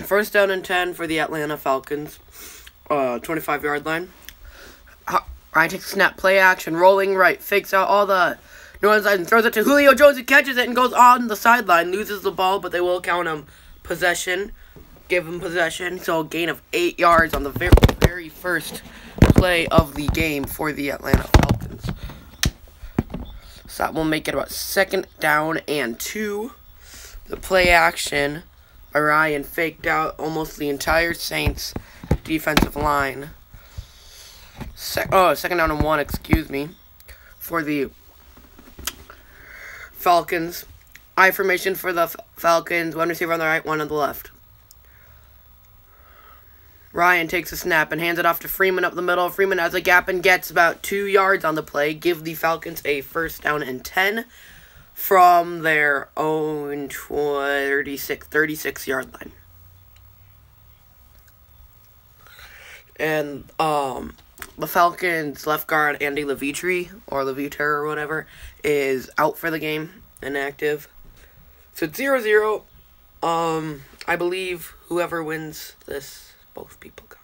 First down and 10 for the Atlanta Falcons. 25-yard line. Ryan takes a snap, play action, rolling right, fakes out all the New Orleans lines and throws it to Julio Jones, who catches it and goes on the sideline, loses the ball, but they will count him possession, give him possession, so a gain of 8 yards on the very first play of the game for the Atlanta Falcons. So that will make it about 2nd down and 2. The play action by Ryan faked out almost the entire Saints defensive line. 2nd down and 1, excuse me, for the Falcons. I formation for the Falcons. One receiver on the right, one on the left. Ryan takes a snap and hands it off to Freeman up the middle. Freeman has a gap and gets about 2 yards on the play. Give the Falcons a 1st down and 10 from their own 36-yard line. And the Falcons left guard Andy Levitre, or Levitre or whatever, is out for the game, inactive. So it's 0-0. I believe whoever wins this, both people gone.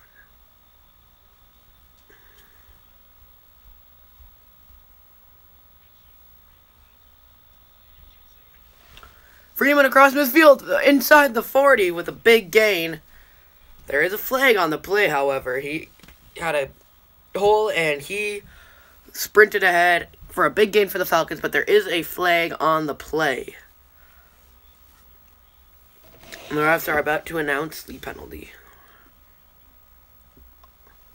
Freeman across midfield, inside the 40 with a big gain. There is a flag on the play, however. He had a hole and he sprinted ahead for a big gain for the Falcons, but there is a flag on the play. And the refs are about to announce the penalty.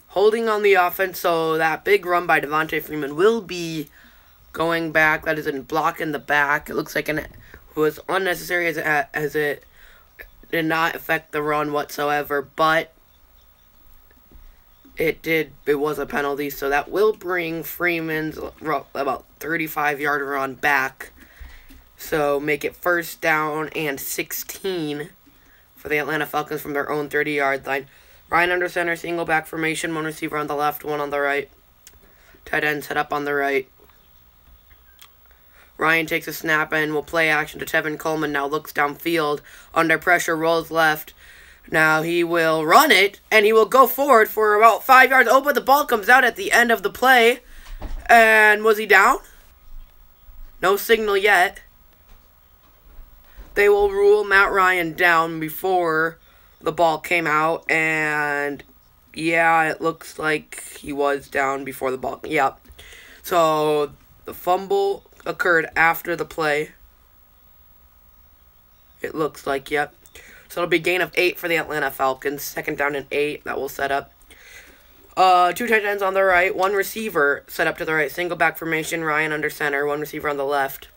Holding on the offense, so that big run by Devontae Freeman will be going back. That is a block in the back. It looks like it was unnecessary as it did not affect the run whatsoever, but it was a penalty, so that will bring Freeman's about 35-yard run back. So make it 1st down and 16 for the Atlanta Falcons from their own 30-yard line. Ryan under center, single back formation, one receiver on the left, one on the right. Tight end set up on the right. Ryan takes a snap and will play action to Tevin Coleman. Now looks downfield. Under pressure, rolls left. Now he will run it, and he will go forward for about 5 yards. Oh, but the ball comes out at the end of the play. And was he down? No signal yet. They will rule Matt Ryan down before the ball came out. And, yeah, it looks like he was down before the ball. Yep. So, the fumble occurred after the play. It looks like, yep. So it'll be gain of 8 for the Atlanta Falcons. 2nd down and 8. That will set up. 2 tight ends on the right. 1 receiver set up to the right. Single back formation. Ryan under center. 1 receiver on the left.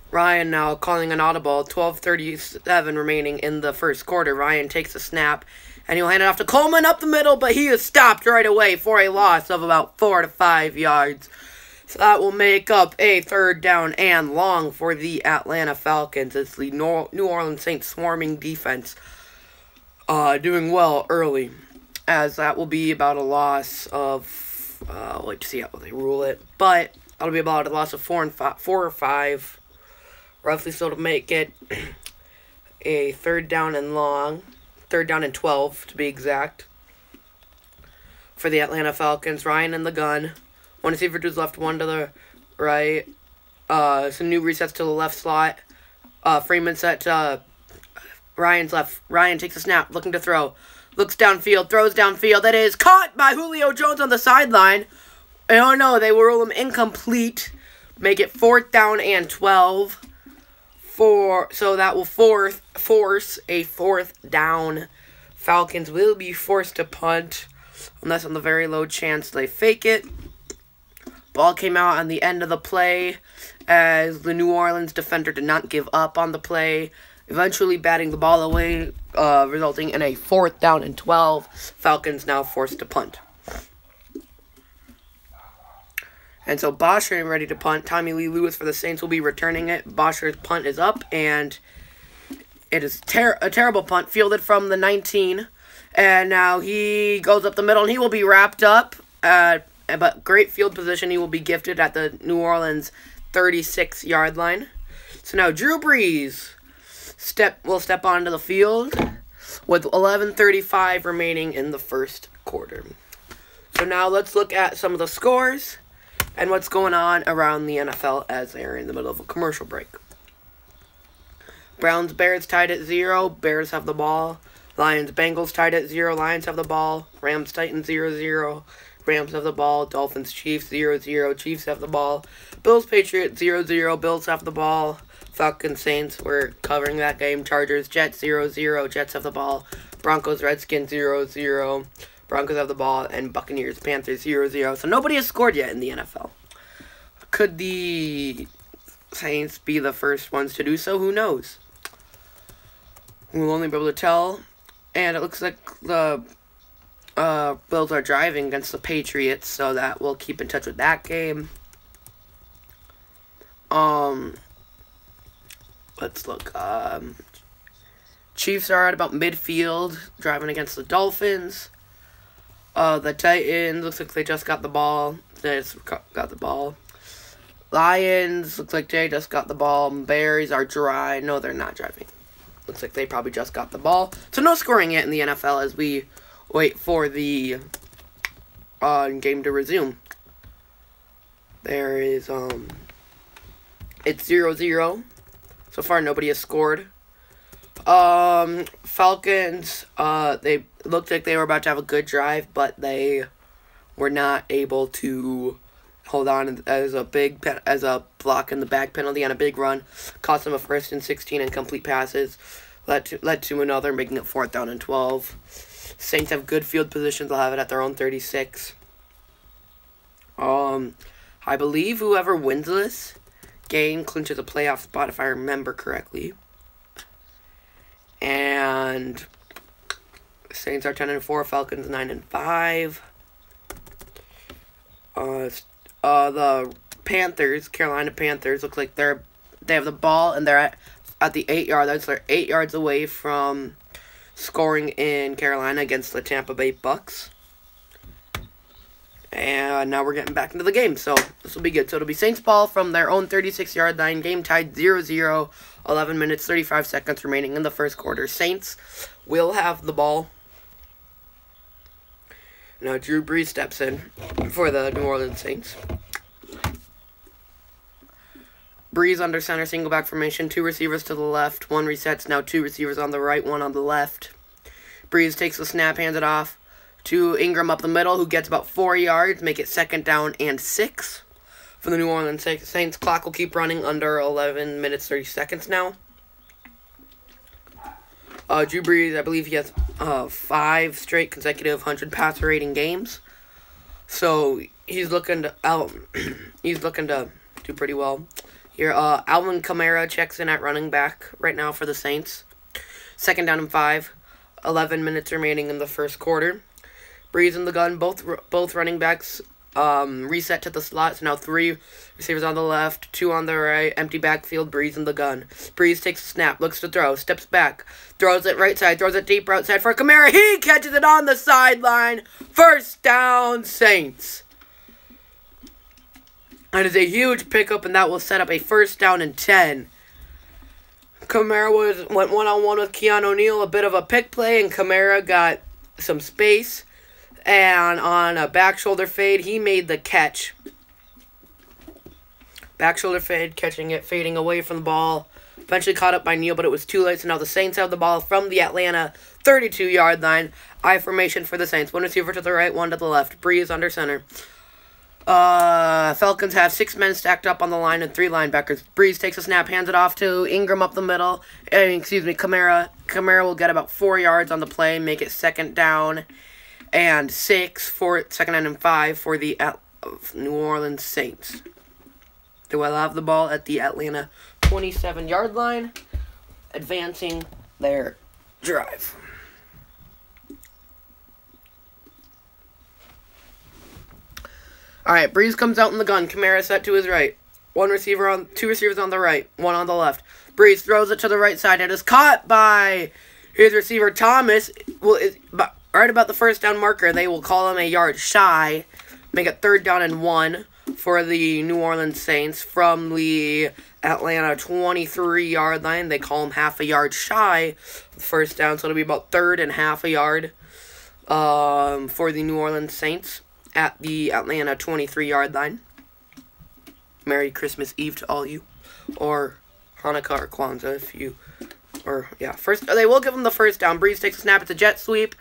Ryan now calling an audible. 12:37 remaining in the first quarter. Ryan takes a snap. And he'll hand it off to Coleman up the middle. But he is stopped right away for a loss of about 4 to 5 yards. So that will make up a 3rd down and long for the Atlanta Falcons. It's the New Orleans Saints swarming defense doing well early. As that will be about a loss of, I'll wait to see how they rule it. But that'll be about a loss of 4 or 5. Roughly so to make it a 3rd down and long. 3rd down and 12 to be exact. For the Atlanta Falcons, Ryan in the gun. 1 receiver to his left, 1 to the right. Some new resets to the left slot. Freeman set to Ryan's left. Ryan takes a snap, looking to throw. Looks downfield, throws downfield. That is caught by Julio Jones on the sideline. Oh no, they will rule him incomplete. Make it 4th down and 12. So that will force a 4th down. Falcons will be forced to punt. Unless on the very low chance they fake it. Ball came out on the end of the play as the New Orleans defender did not give up on the play, eventually batting the ball away, resulting in a 4th down and 12. Falcons now forced to punt. And so Bosher ready to punt. Tommy Lee Lewis for the Saints will be returning it. Bosher's punt is up, and it is a terrible punt, fielded from the 19. And now he goes up the middle, and he will be wrapped up. But great field position. He will be gifted at the New Orleans 36-yard line. So now Drew Brees will step onto the field with 11:35 remaining in the first quarter. So now let's look at some of the scores and what's going on around the NFL as they're in the middle of a commercial break. Browns-Bears tied at 0. Bears have the ball. Lions-Bengals tied at 0. Lions have the ball. Rams-Titans 0-0. Rams have the ball. Dolphins-Chiefs 0-0. Chiefs have the ball. Bills-Patriots 0-0. Bills have the ball. Falcons-Saints, we're covering that game. Chargers-Jets 0-0. Jets have the ball. Broncos-Redskins 0-0. Broncos have the ball. And Buccaneers-Panthers 0-0. So nobody has scored yet in the NFL. Could the Saints be the first ones to do so? Who knows? We'll only be able to tell. And it looks like the Bills are driving against the Patriots, so that we'll keep in touch with that game. Let's look. Chiefs are at about midfield, driving against the Dolphins. The Titans, looks like they just got the ball. They just got the ball. Lions, looks like they just got the ball. Bears are dry. No, they're not driving. Looks like they probably just got the ball. So no scoring yet in the NFL as we wait for the game to resume. There is, it's 0-0. So far, nobody has scored. Falcons, they looked like they were about to have a good drive, but they were not able to hold on as a block in the back penalty on a big run. Cost them a 1st and 16 incomplete passes. Led to another, making it 4th down and 12. Saints have good field positions. They'll have it at their own 36. I believe whoever wins this game clinches a playoff spot, if I remember correctly. And Saints are 10-4. Falcons 9-5. The Panthers, Carolina Panthers, look like they have the ball and they're at the 8-yard line. So they're 8 yards away from scoring in Carolina against the Tampa Bay Bucks. And now we're getting back into the game, so this will be good. So it'll be Saints ball from their own 36-yard line. Game tied 0-0. 11 minutes, 35 seconds remaining in the first quarter. Saints will have the ball. Now Drew Brees steps in for the New Orleans Saints. Brees under center, single back formation. 2 receivers to the left. 1 resets. Now 2 receivers on the right, 1 on the left. Brees takes the snap, hands it off to Ingram up the middle, who gets about 4 yards. Make it 2nd down and 6 for the New Orleans Saints. Clock will keep running under 11 minutes, 30 seconds now. Drew Brees, I believe he has 5 straight consecutive 100 passer rating games. So he's looking to do pretty well. Here, Alvin Kamara checks in at running back right now for the Saints. 2nd down and 5. 11 minutes remaining in the first quarter. Brees in the gun, both running backs reset to the slot. So now 3 receivers on the left, 2 on the right. Empty backfield, Brees in the gun. Brees takes a snap, looks to throw, steps back, throws it right side, throws it deep outside for Kamara. He catches it on the sideline. 1st down, Saints. That is a huge pickup, and that will set up a 1st down and 10. Kamara went one-on-one with Keanu O'Neal, a bit of a pick play, and Kamara got some space. And on a back shoulder fade, he made the catch. Back shoulder fade, catching it, fading away from the ball. Eventually caught up by Neal, but it was too late, so now the Saints have the ball from the Atlanta 32-yard line. I formation for the Saints. 1 receiver to the right, 1 to the left. Brees under center. Falcons have 6 men stacked up on the line and 3 linebackers. Brees takes a snap, hands it off to Ingram up the middle. Kamara. Kamara will get about 4 yards on the play, make it 2nd down and 6 for 2nd down and 5 for the New Orleans Saints. They will have the ball at the Atlanta 27-yard line, advancing their drive. Alright, Brees comes out in the gun. Kamara set to his right. 2 receivers on the right, 1 on the left. Brees throws it to the right side. It is caught by his receiver, Thomas. Right about the 1st down marker, they will call him a yard shy. Make it 3rd down and 1 for the New Orleans Saints from the Atlanta 23-yard line. They call them half a yard shy of the first down, so it'll be about 3rd and half a yard for the New Orleans Saints at the Atlanta 23-yard line. Merry Christmas Eve to all you, or Hanukkah or Kwanzaa if you, or yeah, first they will give them the first down. Breeze takes a snap, it's a jet sweep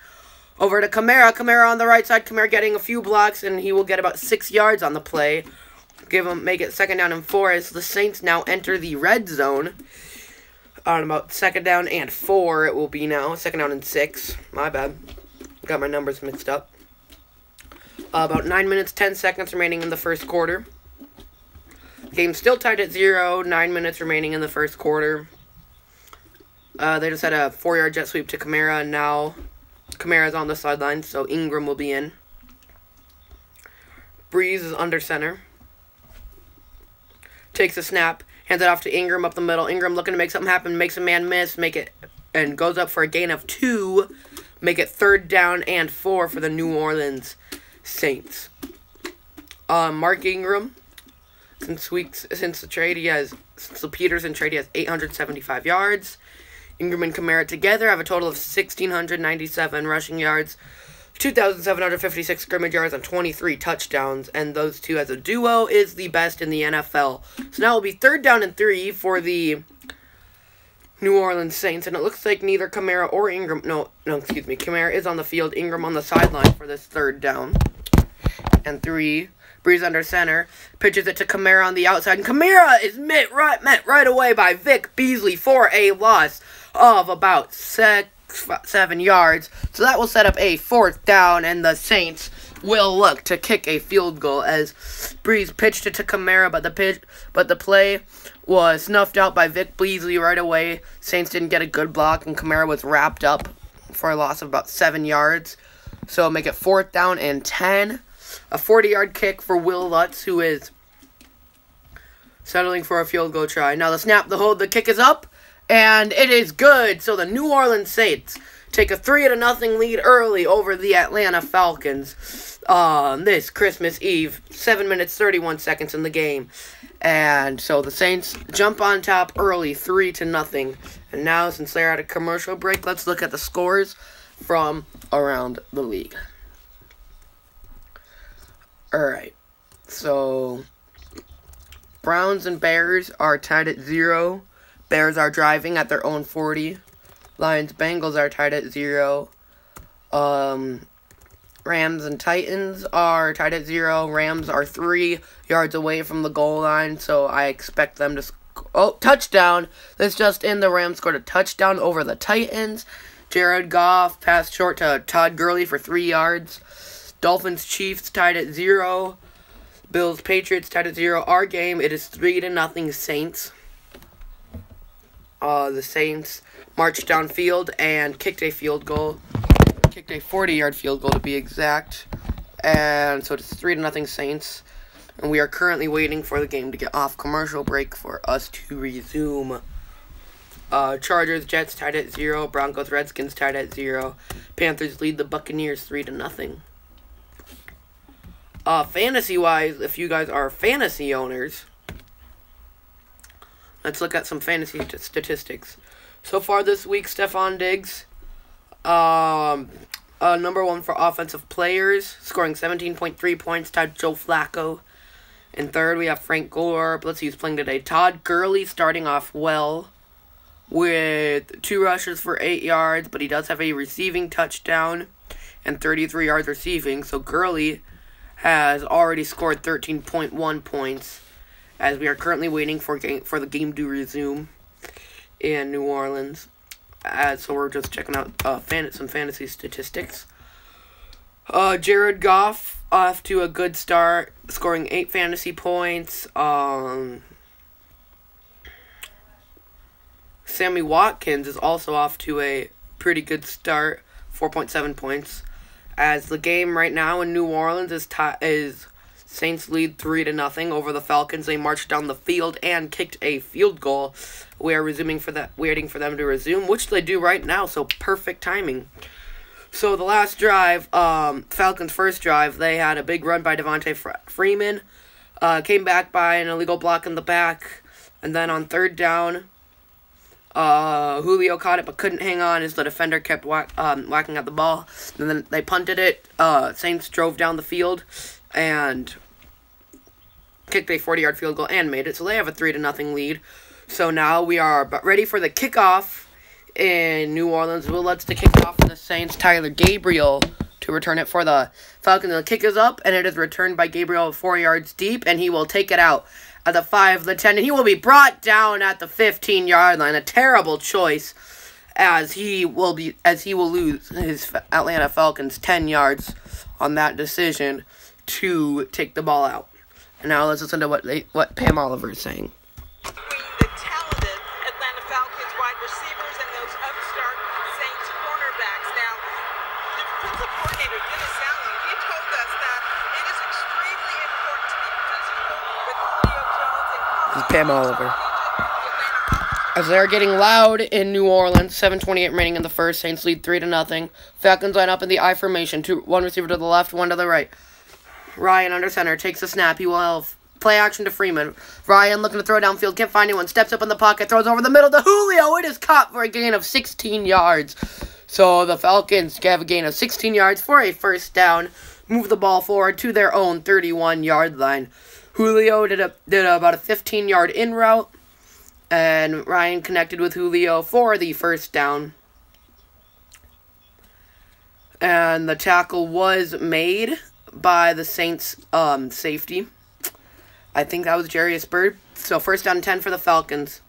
over to Kamara. Kamara on the right side. Kamara getting a few blocks, and he will get about 6 yards on the play. Make it 2nd down and 4 as the Saints now enter the red zone on about 2nd down and 4. It will be now 2nd down and 6. My bad, got my numbers mixed up. About 9 minutes 10 seconds remaining in the first quarter. Game still tied at 0. 9 minutes remaining in the first quarter. They just had a 4-yard jet sweep to Kamara, and now Kamara's on the sideline, so Ingram will be in. Breeze is under center. Takes a snap, hands it off to Ingram up the middle. Ingram looking to make something happen, makes a man miss, and goes up for a gain of 2. Make it 3rd down and 4 for the New Orleans Saints. Mark Ingram, since the Peterson trade, he has 875 yards. Ingram and Kamara together have a total of 1,697 rushing yards, 2,756 scrimmage yards, and 23 touchdowns. And those two as a duo is the best in the NFL. So now it will be 3rd down and 3 for the New Orleans Saints. And it looks like neither Kamara or Ingram, Kamara is on the field. Ingram on the sideline for this 3rd down and 3. Breeze under center, pitches it to Kamara on the outside, and Kamara is met right away by Vic Beasley for a loss of about 7 yards. So that will set up a 4th down, and the Saints will look to kick a field goal as Breeze pitched it to Kamara, but the play was snuffed out by Vic Beasley right away. Saints didn't get a good block, and Kamara was wrapped up for a loss of about 7 yards. So make it 4th down and 10. A 40-yard kick for Will Lutz, who is settling for a field goal try. Now the snap, the hold, the kick is up, and it is good. So the New Orleans Saints take a 3-0 lead early over the Atlanta Falcons on this Christmas Eve. 7 minutes, 31 seconds in the game. And so the Saints jump on top early, 3-0. And now, since they're at a commercial break, let's look at the scores from around the league. Alright, so Browns and Bears are tied at 0. Bears are driving at their own 40. Lions, Bengals are tied at 0. Rams and Titans are tied at 0. Rams are 3 yards away from the goal line, so I expect them to touchdown. That's just in. The Rams scored a touchdown over the Titans. Jared Goff passed short to Todd Gurley for 3 yards. Dolphins, Chiefs tied at 0. Bills, Patriots tied at 0. Our game, it is 3-0 Saints. The Saints marched downfield and kicked a field goal. Kicked a 40-yard field goal to be exact. And so it's 3-0 Saints. And we are currently waiting for the game to get off commercial break for us to resume. Chargers, Jets tied at 0. Broncos, Redskins tied at 0. Panthers lead the Buccaneers 3-0. Fantasy-wise, if you guys are fantasy owners, let's look at some fantasy statistics. So far this week, Stephon Diggs, number 1 for offensive players, scoring 17.3 points, tied Joe Flacco. In 3rd, we have Frank Gore. Let's see who's playing today. Todd Gurley starting off well with 2 rushes for 8 yards, but he does have a receiving touchdown and 33 yards receiving. So Gurley has already scored 13.1 points, as we are currently waiting for the game to resume in New Orleans. So we're just checking out some fantasy statistics. Jared Goff off to a good start, scoring 8 fantasy points. Sammy Watkins is also off to a pretty good start, 4.7 points. As the game right now in New Orleans is Saints lead 3-0 over the Falcons. They marched down the field and kicked a field goal. We are waiting for them to resume, which they do right now, so perfect timing. So the last drive, Falcons' first drive, they had a big run by Devontae Freeman. Came back by an illegal block in the back. And then on third down, Julio caught it but couldn't hang on as the defender kept whacking at the ball. And then they punted it. Saints drove down the field and kicked a 40-yard field goal and made it. So they have a 3-0 lead. So now we are ready for the kickoff in New Orleans. Will lets the kickoff for the Saints. Tyler Gabriel to return it for the Falcons. The kick is up, and it is returned by Gabriel 4 yards deep, and he will take it out at the 5, the 10, and he will be brought down at the 15-yard line. A terrible choice, as he will lose his Atlanta Falcons 10 yards on that decision to take the ball out. And now let's listen to what Pam Oliver is saying. The talented Atlanta Falcons wide receivers and those upstart Saints cornerbacks. Now, defensive coordinator Dennis Allen, he told us that it is extremely important to be physical with Julio Jones and This is Pam Oliver. As they're getting loud in New Orleans, 7:28 remaining in the first. Saints lead 3-0. Falcons line up in the I formation. One receiver to the left, one to the right. Ryan under center takes the snap. He will have play action to Freeman. Ryan looking to throw downfield, can't find anyone. Steps up in the pocket, throws over the middle to Julio. It is caught for a gain of 16 yards. So the Falcons have a gain of 16 yards for a first down. Move the ball forward to their own 31-yard line. Julio did about a 15-yard in route, and Ryan connected with Julio for the first down. And the tackle was made by the Saints safety. I think that was Jarius Byrd. So first down and 10 for the Falcons.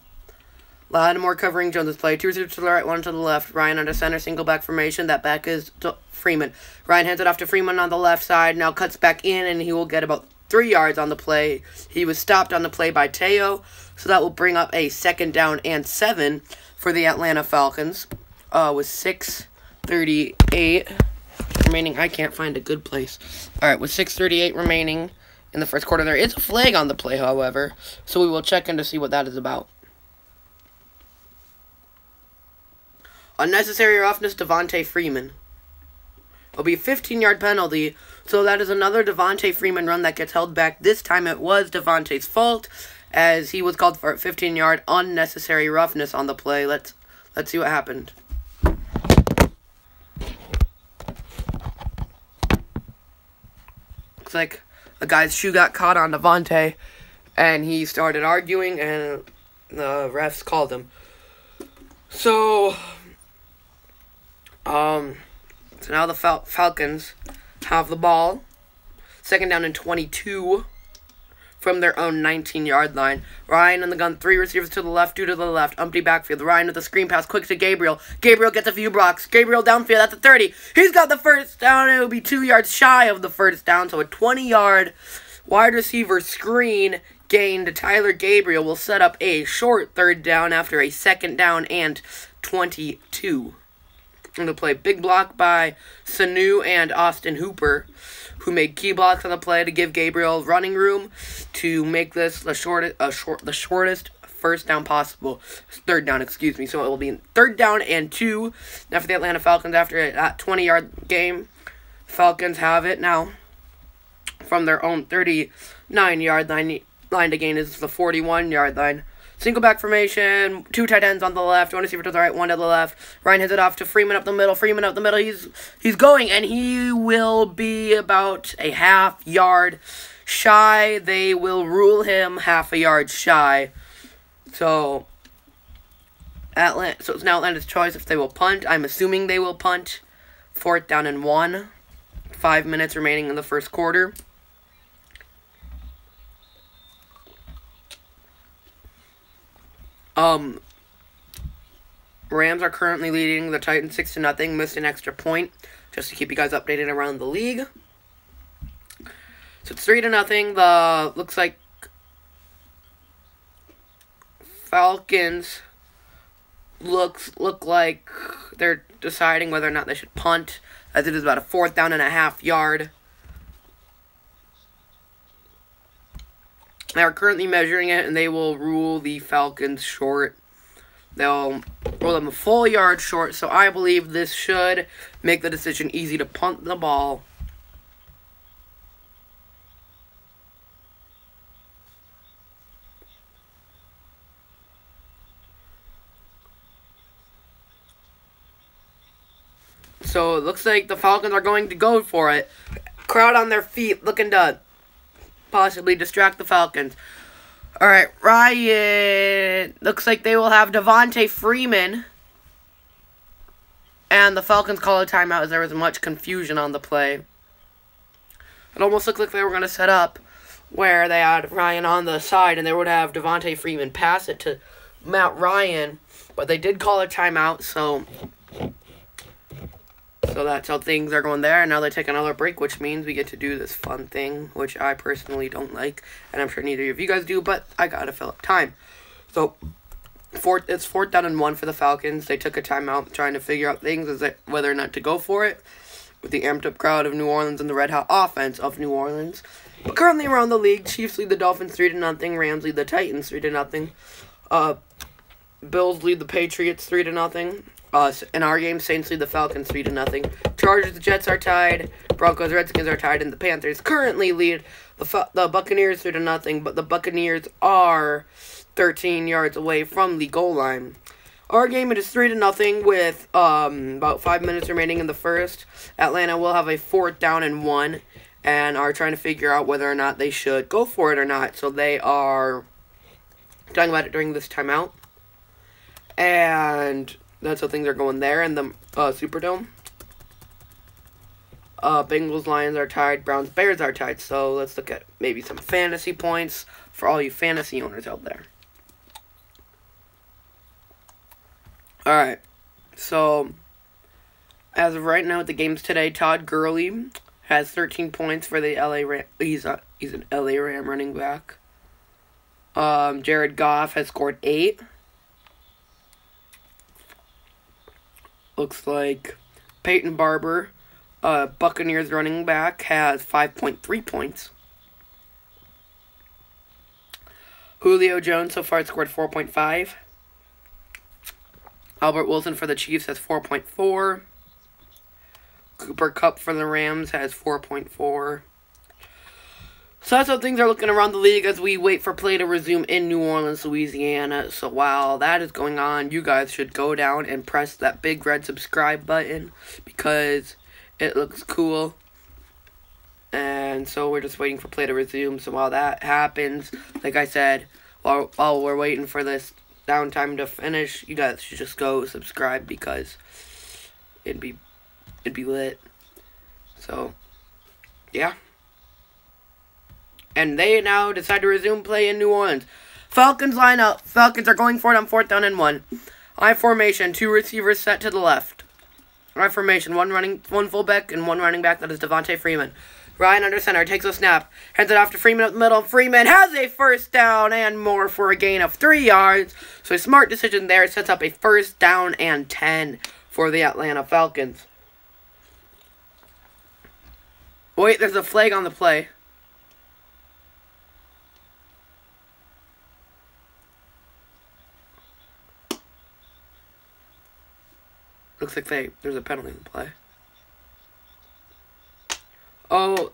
Lattimore covering Jones' play. 2 receivers to the right, 1 to the left. Ryan under center, single back formation. That back is to Freeman. Ryan hands it off to Freeman on the left side. Now cuts back in, and he will get about 3 yards on the play. He was stopped on the play by Teo. So that will bring up a second down and 7 for the Atlanta Falcons. With 6:38 remaining. I can't find a good place. Alright, with 6:38 remaining in the first quarter, there is a flag on the play, however. So we will check in to see what that is about. Unnecessary roughness, Devontae Freeman. It'll be a 15-yard penalty. So that is another Devontae Freeman run that gets held back. This time it was Devontae's fault, as he was called for a 15-yard unnecessary roughness on the play. Let's see what happened. Looks like a guy's shoe got caught on Devontae, and he started arguing, and the refs called him. So now the Falcons have the ball. Second down and 22 from their own 19-yard line. Ryan in the gun, 3 receivers to the left, 2 to the left. Empty backfield. Ryan with the screen pass, quick to Gabriel. Gabriel gets a few blocks. Gabriel downfield at the 30. He's got the first down. It will be 2 yards shy of the first down. So a 20-yard wide receiver screen gain to Tyler Gabriel will set up a short third down after a second down and 22. And to play big block by Sanu and Austin Hooper, who made key blocks on the play to give Gabriel running room to make this the shortest first down possible. Third down, excuse me. So it will be third down and 2. Now for the Atlanta Falcons after that 20-yard game. Falcons have it now from their own 39-yard line to gain is the 41-yard line. Single back formation, 2 tight ends on the left, 1 receiver to the right, 1 to the left. Ryan hands it off to Freeman up the middle. Freeman up the middle. He's going, and he will be about a half yard shy. They will rule him half a yard shy. So it's now Atlanta's choice if they will punt. I'm assuming they will punt. 4th down and 1. 5 minutes remaining in the first quarter. Rams are currently leading the Titans 6-0. Missed an extra point, just to keep you guys updated around the league. So it's 3-0. Looks like Falcons look like they're deciding whether or not they should punt, as it is about a 4th down and a half yard. They are currently measuring it, and they will rule the Falcons short. They'll roll them a full yard short, so I believe this should make the decision easy to punt the ball. So it looks like the Falcons are going to go for it. Crowd on their feet, looking to possibly distract the Falcons. Alright, Ryan. Looks like they will have Devontae Freeman. And the Falcons call a timeout as there was much confusion on the play. It almost looked like they were going to set up where they had Ryan on the side and they would have Devontae Freeman pass it to Matt Ryan. But they did call a timeout, so that's how things are going there. And now they take another break, which means we get to do this fun thing, which I personally don't like. And I'm sure neither of you guys do, but I got to fill up time. So it's 4th down and 1 for the Falcons. They took a timeout trying to figure out things as whether or not to go for it with the amped up crowd of New Orleans and the red hot offense of New Orleans. But currently around the league, Chiefs lead the Dolphins 3-0, Rams lead the Titans 3-0. Bills lead the Patriots 3-0. In our game, Saints lead the Falcons 3-0. Chargers, the Jets are tied. Broncos, Redskins are tied, and the Panthers currently lead the Buccaneers 3-0. But the Buccaneers are 13 yards away from the goal line. Our game, it is 3-0 with about 5 minutes remaining in the first. Atlanta will have a 4th down and 1 and are trying to figure out whether or not they should go for it or not. So they are talking about it during this timeout. And that's how things are going there in the Superdome. Bengals, Lions are tied. Browns, Bears are tied. So let's look at maybe some fantasy points for all you fantasy owners out there. Alright, so as of right now at the games today, Todd Gurley has 13 points for the LA Ram. He's an LA Ram running back. Jared Goff has scored 8. Looks like Peyton Barber, Buccaneers running back, has 5.3 points. Julio Jones so far scored 4.5. Albert Wilson for the Chiefs has 4.4. Cooper Kupp for the Rams has 4.4. So that's how things are looking around the league as we wait for play to resume in New Orleans, Louisiana. So while that is going on, you guys should go down and press that big red subscribe button because it looks cool. And so we're just waiting for play to resume. So while that happens, like I said, while we're waiting for this downtime to finish, you guys should just go subscribe because it'd be lit. So yeah. And they now decide to resume play in New Orleans. Falcons line up. Falcons are going for it on 4th down and 1. I formation, 2 receivers set to the left. I formation, 1 fullback and 1 running back. That is Devontae Freeman. Ryan under center takes a snap, hands it off to Freeman up the middle. Freeman has a 1st down and more for a gain of 3 yards. So a smart decision there sets up a 1st down and 10 for the Atlanta Falcons. Wait, there's a flag on the play. Looks like there's a penalty in the play. Oh,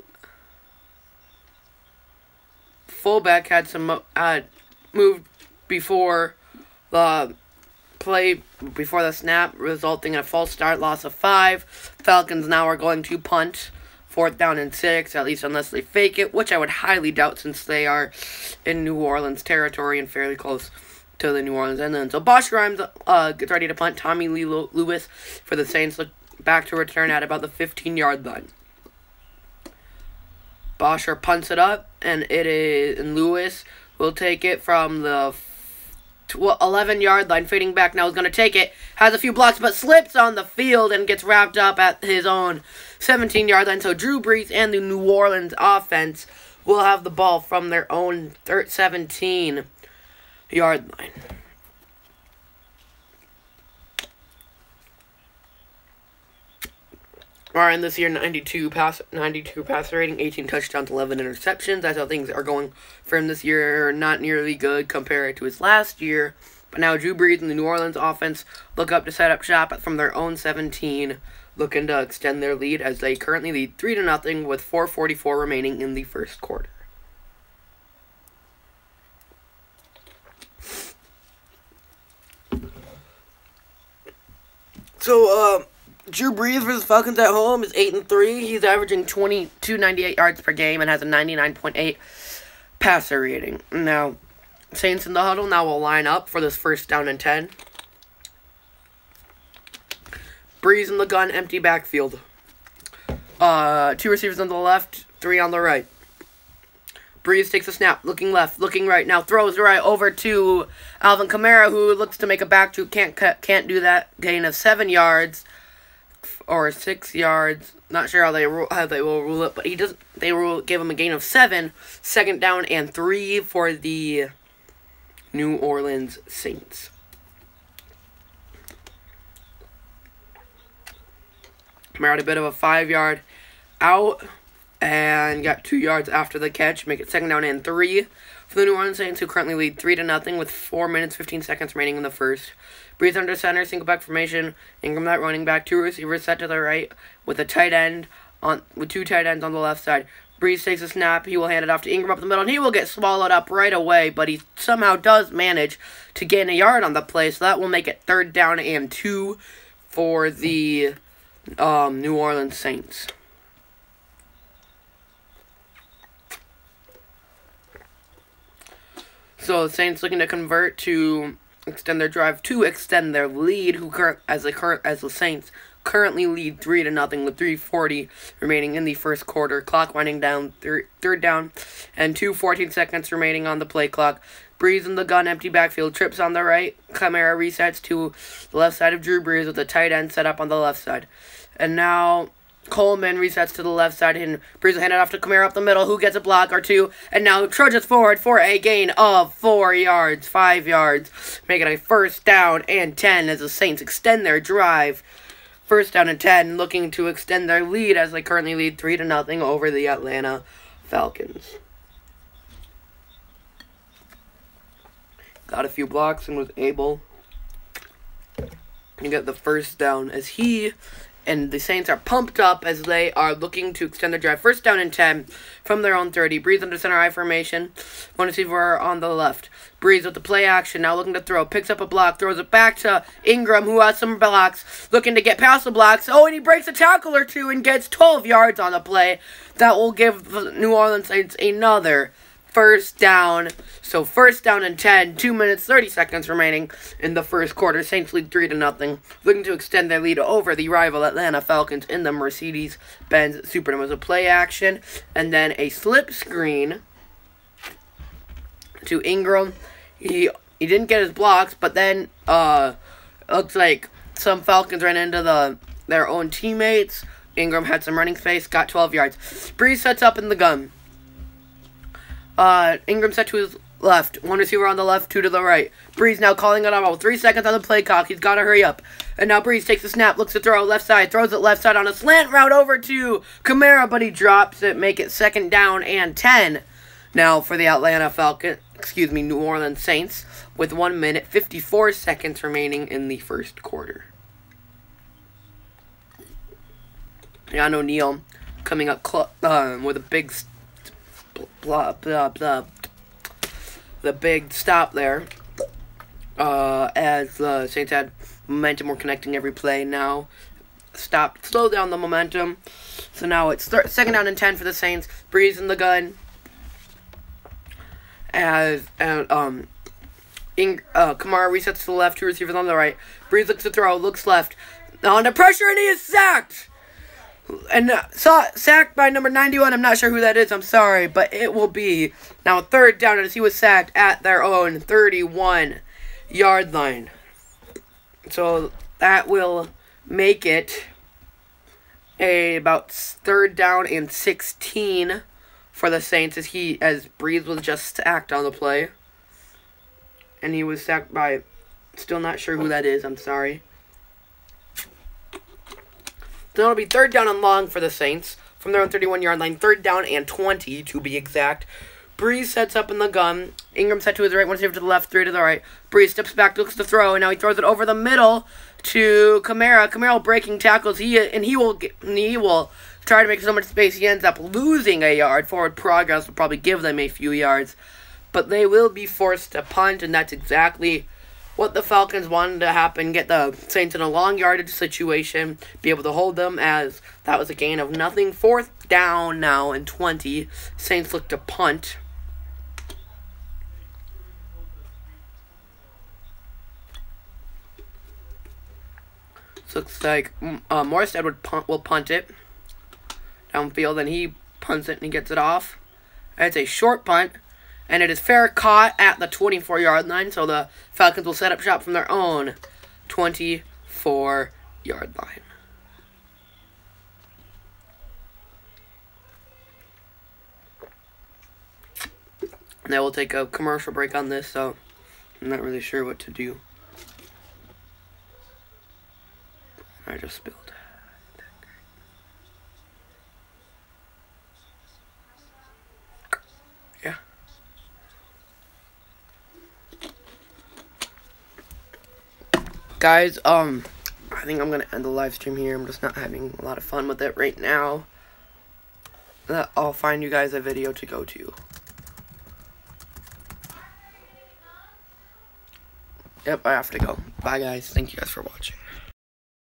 fullback had some moved before the play, before the snap, resulting in a false start, loss of 5. Falcons now are going to punt, 4th down and 6, at least unless they fake it, which I would highly doubt since they are in New Orleans territory and fairly close to the New Orleans end zone. So Bosch Rhymes gets ready to punt. Tommy Lee Lewis for the Saints look back to return at about the 15-yard line. Bosher punts it up, and Lewis will take it from the 11-yard line, fading back now, is going to take it, has a few blocks, but slips on the field and gets wrapped up at his own 17-yard line. So Drew Brees and the New Orleans offense will have the ball from their own 17-yard line. Ryan this year, 92 passer rating, 18 touchdowns, 11 interceptions. That's how things are going for him this year. Not nearly good compared to his last year. But now Drew Brees and the New Orleans offense look up to set up shop from their own 17, looking to extend their lead as they currently lead 3-0 with 4:44 remaining in the first quarter. So, Drew Brees versus Falcons at home is 8-3. He's averaging 298 yards per game and has a 99.8 passer rating. Now, Saints in the huddle now will line up for this first down and 10. Brees in the gun, empty backfield. 2 receivers on the left, 3 on the right. Brees takes a snap, looking left, looking right. Now throws right over to Alvin Kamara, who looks to make a back to can't do that. Gain of 7 yards or 6 yards. Not sure how they will rule it, but give him a gain of 7. Second down and 3 for the New Orleans Saints. Kamara had a bit of a 5-yard out. And got 2 yards after the catch. Make it second down and 3 for the New Orleans Saints, who currently lead 3-0 with 4 minutes, 15 seconds remaining in the first. Brees under center, single back formation. Ingram that running back. 2 receivers set to the right with a tight end with 2 tight ends on the left side. Brees takes a snap. He will hand it off to Ingram up the middle, and he will get swallowed up right away. But he somehow does manage to gain a yard on the play, so that will make it third down and 2 for the New Orleans Saints. So the Saints looking to convert to extend their drive to extend their lead, as the Saints currently lead 3-0 with 3:40 remaining in the first quarter. Clock winding down, third down, and 14 seconds remaining on the play clock. Brees in the gun, empty backfield, trips on the right. Kamara resets to the left side of Drew Brees with the tight end set up on the left side. And now Coleman resets to the left side, and Brees will hand it off to Kamara up the middle, who gets a block or 2, and now trudges forward for a gain of 4 yards, 5 yards, making a first down and 10 as the Saints extend their drive. First down and 10, looking to extend their lead as they currently lead 3-0 over the Atlanta Falcons. Got a few blocks and was able to get the first down as he and the Saints are pumped up as they are looking to extend their drive. First down and 10 from their own 30. Brees under center I formation. 1 receiver on the left. Brees with the play action, now looking to throw. Picks up a block, throws it back to Ingram, who has some blocks. Looking to get past the blocks. Oh, and he breaks a tackle or 2 and gets 12 yards on the play. That will give the New Orleans Saints another first down. So first down and 10, 2 minutes, 30 seconds remaining in the first quarter. Saints lead 3-0, looking to extend their lead over the rival Atlanta Falcons in the Mercedes-Benz Superdome. It was a play action and then a slip screen to Ingram. He didn't get his blocks, but then looks like some Falcons ran into their own teammates. Ingram had some running space, got 12 yards. Brees sets up in the gun. Ingram set to his left. 1 receiver on the left, 2 to the right. Brees now calling it audible. 3 seconds on the play clock. He's got to hurry up. And now Brees takes a snap, looks to throw left side, throws it left side on a slant route over to Kamara, but he drops it, make it second down and 10. Now for the New Orleans Saints, with 1 minute, 54 seconds remaining in the first quarter. Jan O'Neal coming up with a big the big stop there, as the Saints had momentum. We're connecting every play now. Slow down the momentum. So now it's second down and 10 for the Saints. Brees in the gun. Kamara resets to the left, 2 receivers on the right. Brees looks to throw, looks left. Now under pressure, and he is sacked! And sacked by number 91. I'm not sure who that is. I'm sorry. But it will be now third down as he was sacked at their own 31-yard line. So that will make it about third down and 16 for the Saints as Brees was just sacked on the play. And he was sacked by, still not sure who that is. I'm sorry. So it'll be third down and long for the Saints from their own 31-yard line. Third down and 20 to be exact. Brees sets up in the gun. Ingram set to his right, 1 receiver to the left, 3 to the right. Brees steps back, looks to throw, and now he throws it over the middle to Kamara. Kamara breaking tackles. He will try to make so much space. He ends up losing a yard. Forward progress will probably give them a few yards, but they will be forced to punt, and that's exactly what the Falcons wanted to happen, get the Saints in a long yardage situation, be able to hold them, as that was a gain of nothing. 4th down now and 20. Saints look to punt. So looks like Morris Edward will punt it downfield, and he punts it and he gets it off. It's a short punt, and it is fair caught at the 24-yard line, so the Falcons will set up shop from their own 24-yard line. And they will take a commercial break on this, so I'm not really sure what to do. I just spilled. Yeah. Guys, I think I'm gonna end the live stream here. I'm just not having a lot of fun with it right now. I'll find you guys a video to go to. Yep, I have to go. Bye, guys. Thank you guys for watching.